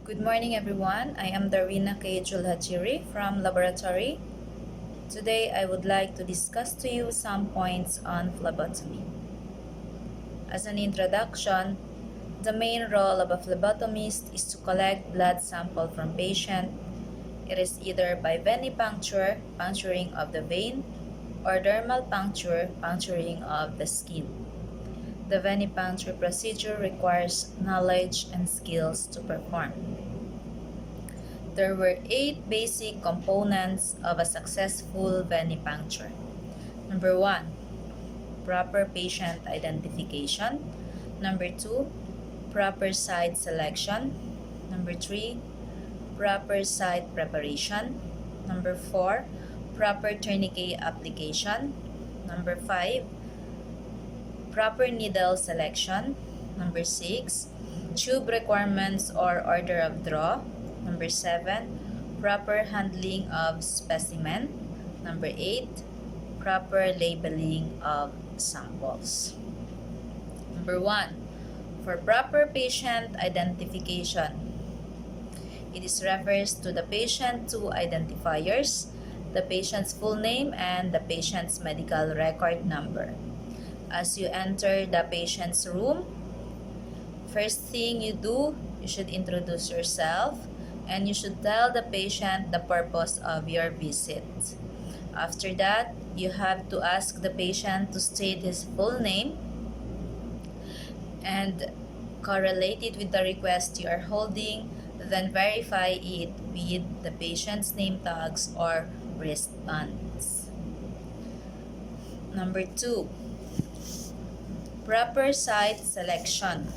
Good morning everyone. I am Darwina from laboratory. Today I would like to discuss to you some points on phlebotomy. As an introduction, the main role of a phlebotomist is to collect blood sample from patient. It is either by venipuncture, puncturing of the vein, or dermal puncture, puncturing of the skin. The venipuncture procedure requires knowledge and skills to perform. There were 8 basic components of a successful venipuncture. Number 1, proper patient identification. Number 2, proper site selection. Number 3, proper site preparation. Number 4, proper tourniquet application. Number 5, proper needle selection. Number 6, tube requirements or order of draw. Number 7, proper handling of specimen. Number 8, proper labeling of samples. Number 1, for proper patient identification. It refers to the patient two identifiers, the patient's full name and the patient's medical record number. As you enter the patient's room, first thing you do, you should introduce yourself and you should tell the patient the purpose of your visit. After that, you have to ask the patient to state his full name and correlate it with the request you are holding, then verify it with the patient's name tags or wristbands. Number 2, proper site selection.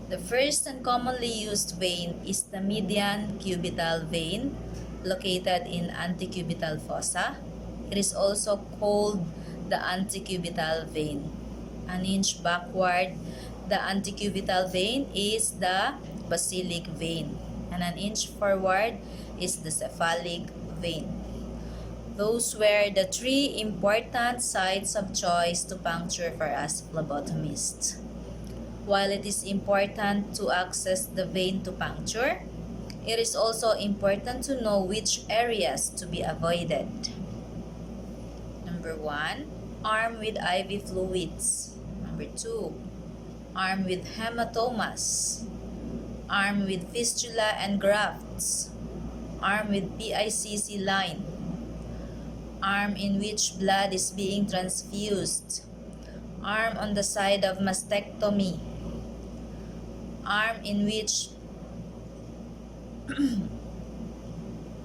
The first and commonly used vein is the median cubital vein located in antecubital fossa. It is also called the antecubital vein. An inch backward, the antecubital vein is the basilic vein, and an inch forward is the cephalic vein. Those were the 3 important sites of choice to puncture for us phlebotomists. While it is important to access the vein to puncture, it is also important to know which areas to be avoided. Number 1, arm with IV fluids. Number 2, arm with hematomas. Arm with fistula and grafts. Arm with PICC line. Arm in which blood is being transfused. Arm on the side of mastectomy. Arm in which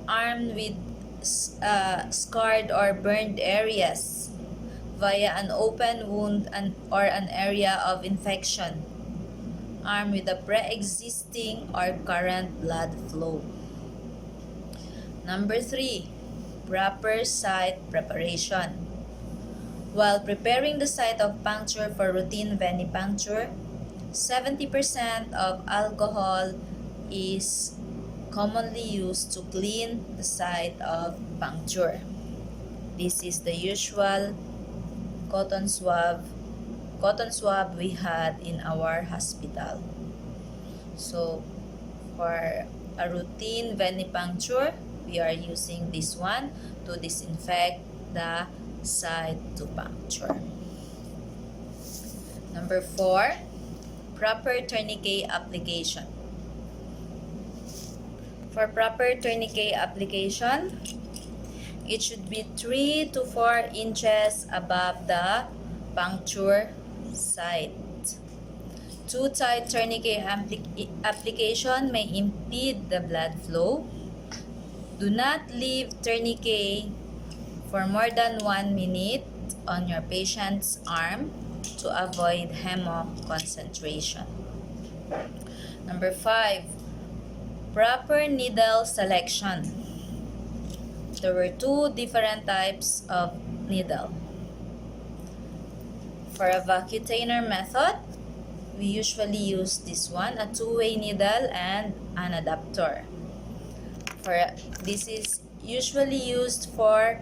arm with scarred or burned areas via an open wound or an area of infection. Arm with a pre-existing or current blood flow. Number 3, proper site preparation. While preparing the site of puncture for routine venipuncture, 70% of alcohol is commonly used to clean the site of puncture. This is the usual cotton swab we had in our hospital. So for a routine venipuncture, we are using this one to disinfect the site to puncture. Number 4, proper tourniquet application. For proper tourniquet application, it should be 3 to 4 inches above the puncture site. Too tight tourniquet application may impede the blood flow. Do not leave tourniquet for more than 1 minute on your patient's arm to avoid hemoconcentration. Number 5, proper needle selection. There were 2 different types of needle. For a vacutainer method, we usually use this one, a 2-way needle and an adapter. This is usually used for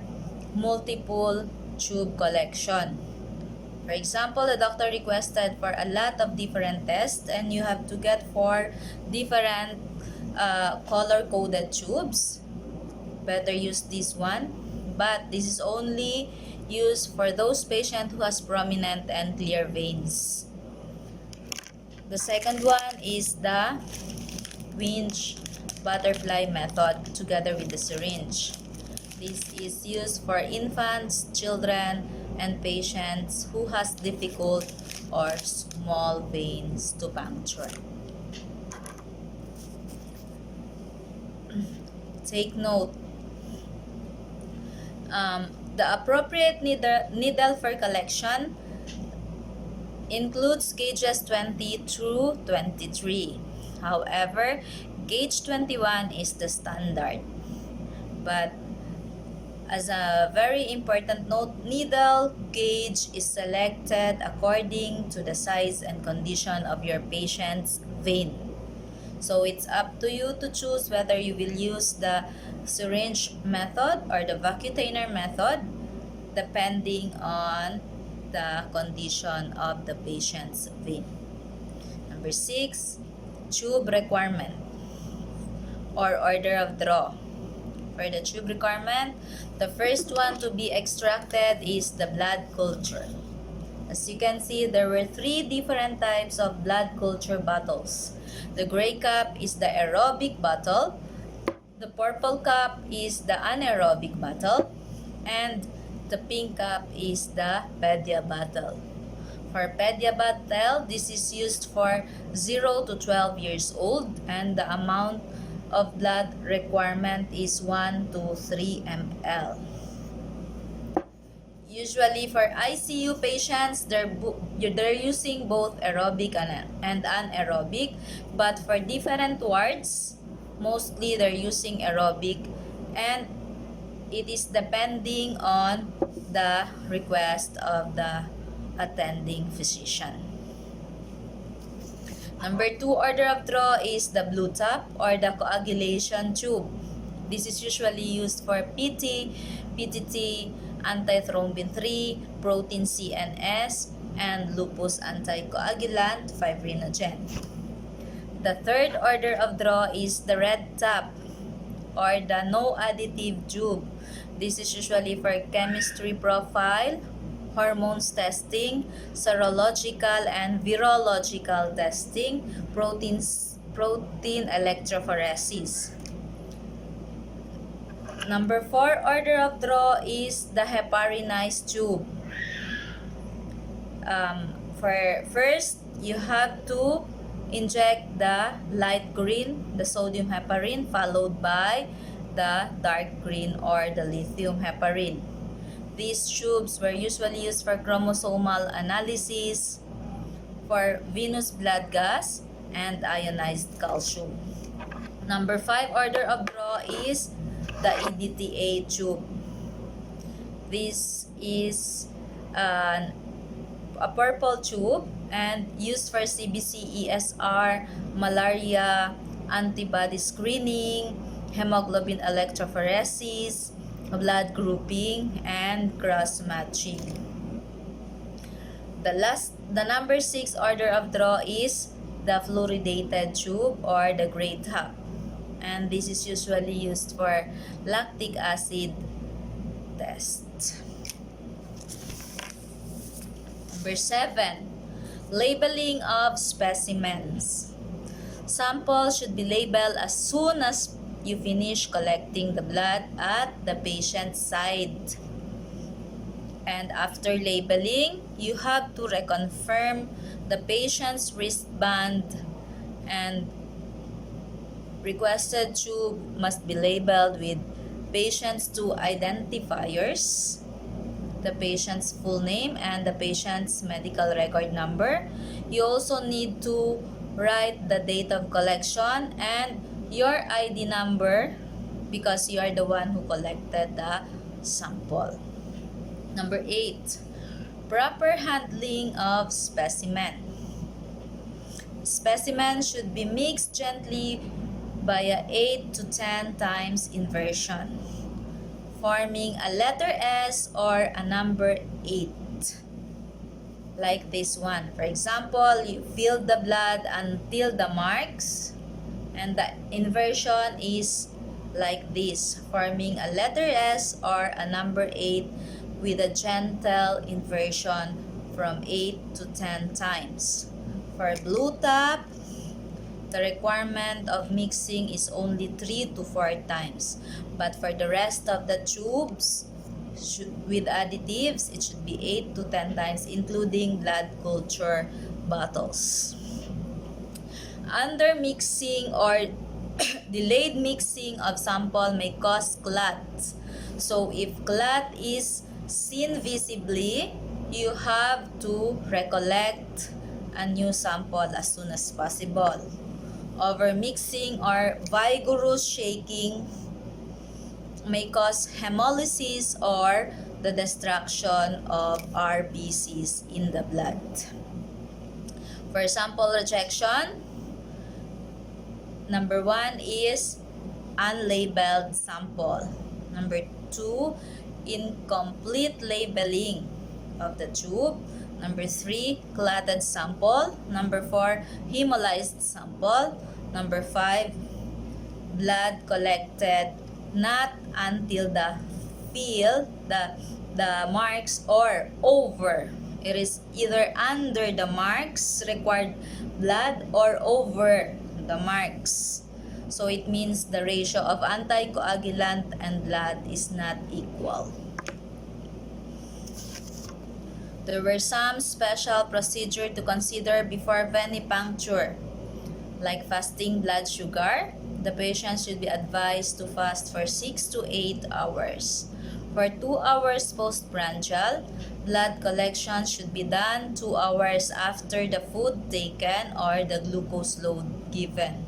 multiple tube collection. For example, the doctor requested for a lot of different tests and you have to get 4 different color-coded tubes. Better use this one. But this is only used for those patients who has prominent and clear veins. The second one is the winch butterfly method together with the syringe. This is used for infants, children, and patients who has difficult or small veins to puncture. Take note. The appropriate needle for collection includes gauges 20 through 23. However, gauge 21 is the standard. But as a very important note, needle gauge is selected according to the size and condition of your patient's vein. So it's up to you to choose whether you will use the syringe method or the vacutainer method depending on the condition of the patient's vein. Number 6, tube requirement or order of draw. For the tube requirement, the first one to be extracted is the blood culture. As you can see, there were 3 different types of blood culture bottles. The gray cup is the aerobic bottle, the purple cup is the anaerobic bottle, and the pink cup is the pedia bottle. For pedia bottle, this is used for 0 to 12 years old and the amount of blood requirement is 1 to 3 ml. Usually for ICU patients, they're using both aerobic and anaerobic, but for different wards, mostly they're using aerobic, and it is depending on the request of the attending physician. Number 2 order of draw is the blue top or the coagulation tube. This is usually used for PT, PTT, antithrombin 3, protein CNS, and lupus anticoagulant fibrinogen. The third order of draw is the red top or the no additive tube. This is usually for chemistry profile, hormones testing, serological and virological testing, protein electrophoresis. Number 4 order of draw is the heparinized tube. For first, you have to inject the light green, the sodium heparin, followed by the dark green or the lithium heparin. These tubes were usually used for chromosomal analysis, for venous blood gas, and ionized calcium. Number 5 order of draw is the EDTA tube. This is a purple tube and used for CBC, ESR, malaria, antibody screening, hemoglobin electrophoresis, blood grouping, and cross-matching. The number 6 order of draw is the fluoridated tube or the gray top. And this is usually used for lactic acid test. Number 7, labeling of specimens. Samples should be labeled as soon as you finish collecting the blood at the patient's side. And after labeling, you have to reconfirm the patient's wristband, and requested tube must be labeled with patient's 2 identifiers, the patient's full name, and the patient's medical record number. You also need to write the date of collection and your ID number because you are the one who collected the sample. Number 8, proper handling of specimen. Specimen should be mixed gently via 8 to 10 times inversion, forming a letter S or a number 8. like this one. For example, you fill the blood until the marks, and the inversion is like this, forming a letter S or a number 8 with a gentle inversion from 8 to 10 times. For blue tap, the requirement of mixing is only 3 to 4 times. But for the rest of the tubes, with additives, it should be 8 to 10 times, including blood culture bottles. Under mixing or delayed mixing of sample may cause clots. So if clot is seen visibly, you have to recollect a new sample as soon as possible. Overmixing or vigorous shaking may cause hemolysis or the destruction of RBCs in the blood. For sample rejection, number 1 is unlabeled sample. Number 2, incomplete labeling of the tube. Number 3, clotted sample. Number 4, hemolyzed sample. Number 5, blood collected not until the marks or over. It is either under the marks, required blood, or over the marks. So it means the ratio of anticoagulant and blood is not equal. There were some special procedure to consider before venipuncture, like fasting blood sugar. The patient should be advised to fast for 6 to 8 hours. For 2 hours postprandial, blood collection should be done 2 hours after the food taken or the glucose load given.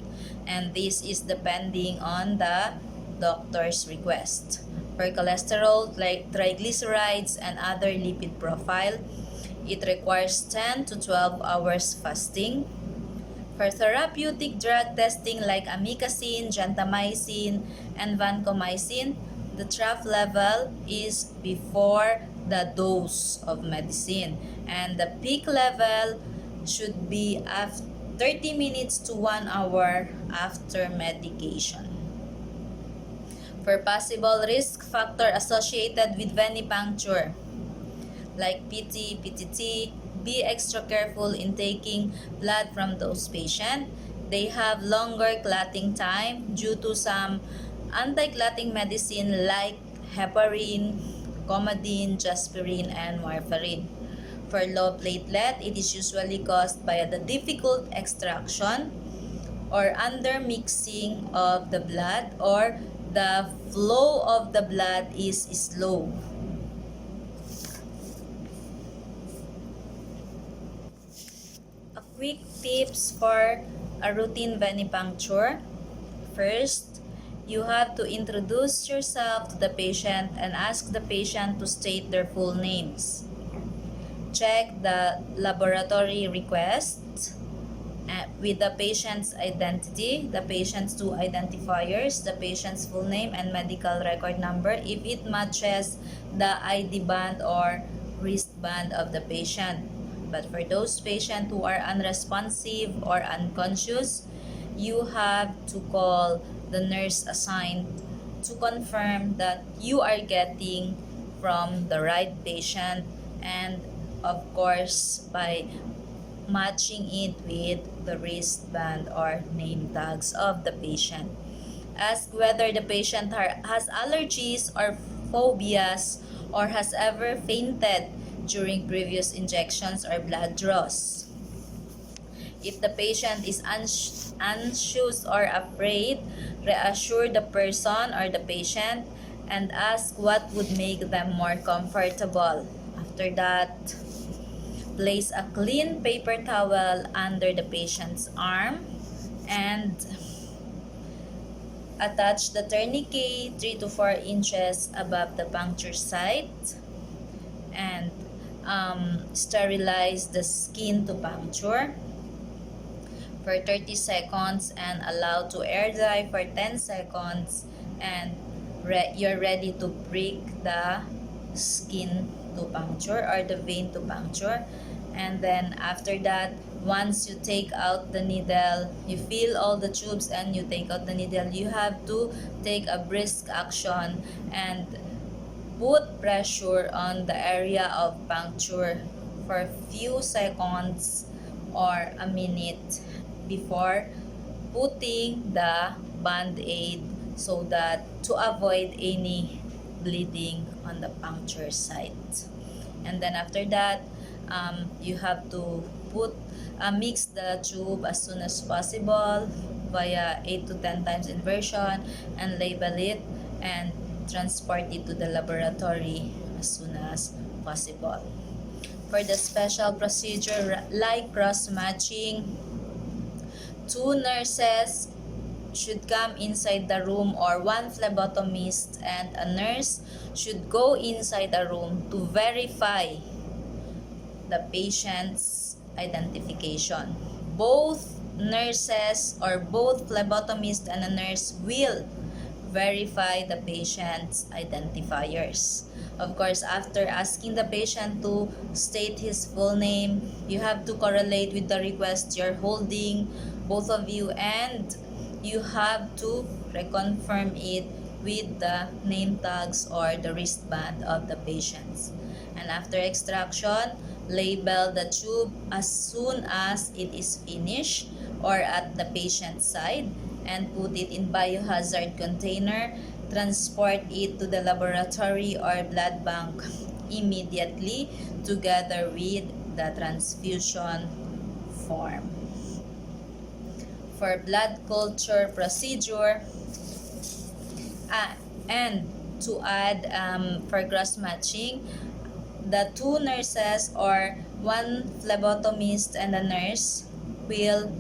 And this is depending on the doctor's request. For cholesterol, like triglycerides and other lipid profile, it requires 10 to 12 hours fasting. For therapeutic drug testing like amikacin, gentamicin, and vancomycin, the trough level is before the dose of medicine, and the peak level should be after 30 minutes to 1 hour after medication. For possible risk factor associated with venipuncture, like PT, PTT, be extra careful in taking blood from those patients. They have longer clotting time due to some anti-clotting medicine like heparin, Coumadin, Jasperin, and warfarin. For low platelet, it is usually caused by the difficult extraction or undermixing of the blood, or the flow of the blood is slow. Quick tips for a routine venipuncture. First, you have to introduce yourself to the patient and ask the patient to state their full names. Check the laboratory requests with the patient's identity, the patient's 2 identifiers, the patient's full name and medical record number if it matches the ID band or wristband of the patient. But for those patients who are unresponsive or unconscious, you have to call the nurse assigned to confirm that you are getting from the right patient, and of course by matching it with the wristband or name tags of the patient. Ask whether the patient has allergies or phobias or has ever fainted during previous injections or blood draws. If the patient is anxious or afraid, reassure the person or the patient and ask what would make them more comfortable. After that, place a clean paper towel under the patient's arm and attach the tourniquet 3 to 4 inches above the puncture site, and sterilize the skin to puncture for 30 seconds and allow to air dry for 10 seconds, and you're ready to prick the skin to puncture or the vein to puncture. And then after that, once you take out the needle, you fill all the tubes and you take out the needle, you have to take a brisk action and put pressure on the area of puncture for a few seconds or a minute before putting the band-aid, so that to avoid any bleeding on the puncture site. And then after that, you have to mix the tube as soon as possible via 8 to 10 times inversion, and label it and transport it to the laboratory as soon as possible. For the special procedure like cross-matching, 2 nurses should come inside the room, or 1 phlebotomist and a nurse should go inside the room to verify the patient's identification. Both nurses or both phlebotomist and a nurse will verify the patient's identifiers. Of course, after asking the patient to state his full name, you have to correlate with the request you're holding, both of you, and you have to reconfirm it with the name tags or the wristband of the patients. And after extraction, label the tube as soon as it is finished or at the patient's side, and put it in biohazard container. Transport it to the laboratory or blood bank immediately, together with the transfusion form. For blood culture procedure, and to add, for cross matching, the 2 nurses or 1 phlebotomist and a nurse will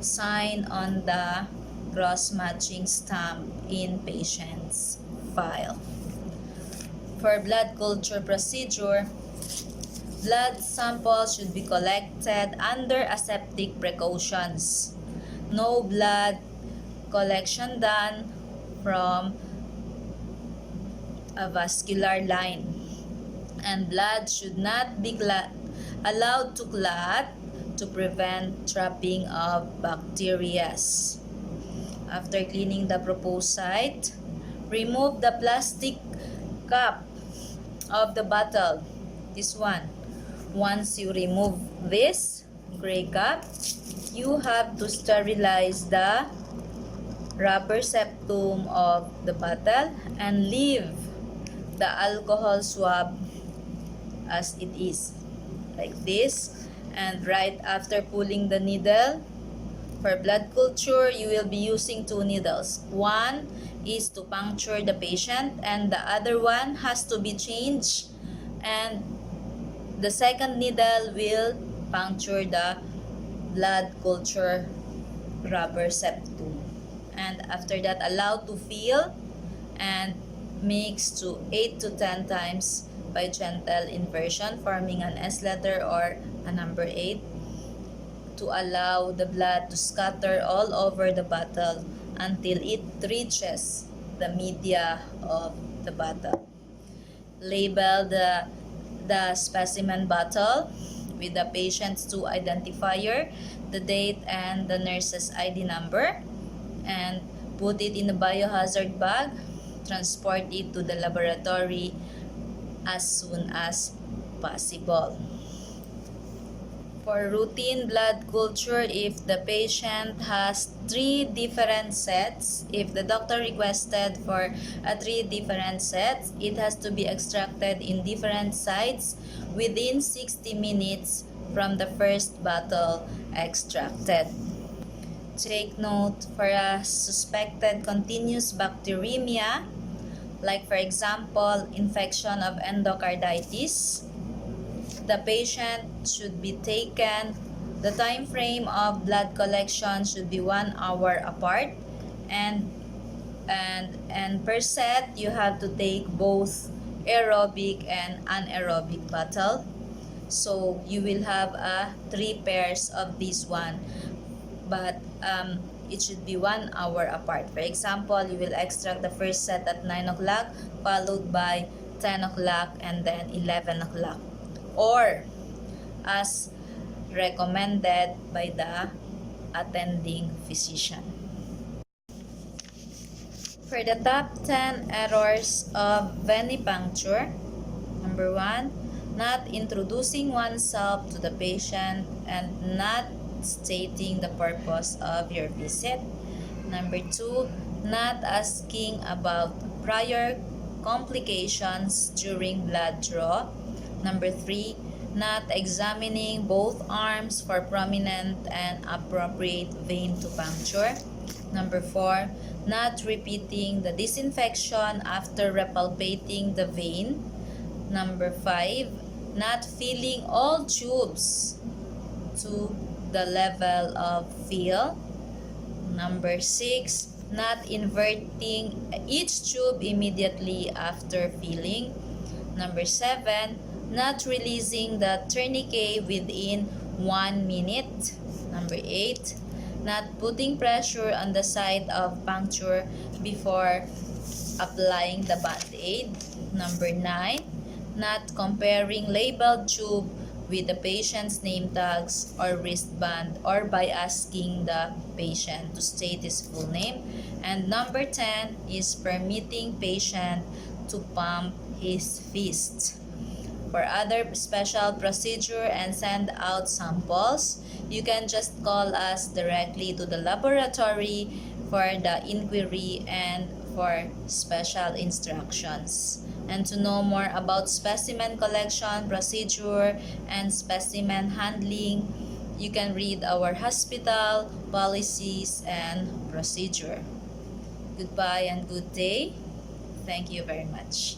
sign on the cross-matching stamp in patient's file. For blood culture procedure, blood samples should be collected under aseptic precautions. No blood collection done from a vascular line. And blood should not be allowed to clot to prevent trapping of bacteria. After cleaning the proposed site, remove the plastic cap of the bottle. This one. Once you remove this gray cap, you have to sterilize the rubber septum of the bottle and leave the alcohol swab as it is, like this. And right after pulling the needle, for blood culture, you will be using 2 needles. One is to puncture the patient and the other one has to be changed, and the second needle will puncture the blood culture rubber septum. And after that, allow to fill and mix to 8 to 10 times by gentle inversion, forming an S letter or a number 8, to allow the blood to scatter all over the bottle until it reaches the media of the bottle. Label the specimen bottle with the patient's 2 identifier, the date and the nurse's ID number, and put it in a biohazard bag. Transport it to the laboratory as soon as possible. For routine blood culture, if the patient has 3 different sets, if the doctor requested for 3 different sets, it has to be extracted in different sites within 60 minutes from the first bottle extracted. Take note, for a suspected continuous bacteremia, like for example, infection of endocarditis, the patient should be taken, the time frame of blood collection should be 1 hour apart, and per set you have to take both aerobic and anaerobic bottle. So you will have 3 pairs of this one, but it should be 1 hour apart. For example, you will extract the first set at 9 o'clock, followed by 10 o'clock, and then 11 o'clock. Or, as recommended by the attending physician. For the top 10 errors of venipuncture, number 1, not introducing oneself to the patient and not stating the purpose of your visit. Number 2, not asking about prior complications during blood draw. Number 3, not examining both arms for prominent and appropriate vein to puncture. Number 4, not repeating the disinfection after repalpating the vein. Number 5, not filling all tubes to the level of fill. Number 6, not inverting each tube immediately after filling. Number 7, not releasing the tourniquet within 1 minute. Number 8, not putting pressure on the site of puncture before applying the band-aid. Number 9, not comparing labeled tube with the patient's name tags or wristband or by asking the patient to state his full name. And number 10 is permitting patient to pump his fist. For other special procedure and send out samples, you can just call us directly to the laboratory for the inquiry and for special instructions. And to know more about specimen collection, procedure, and specimen handling, you can read our hospital policies and procedure. Goodbye and good day. Thank you very much.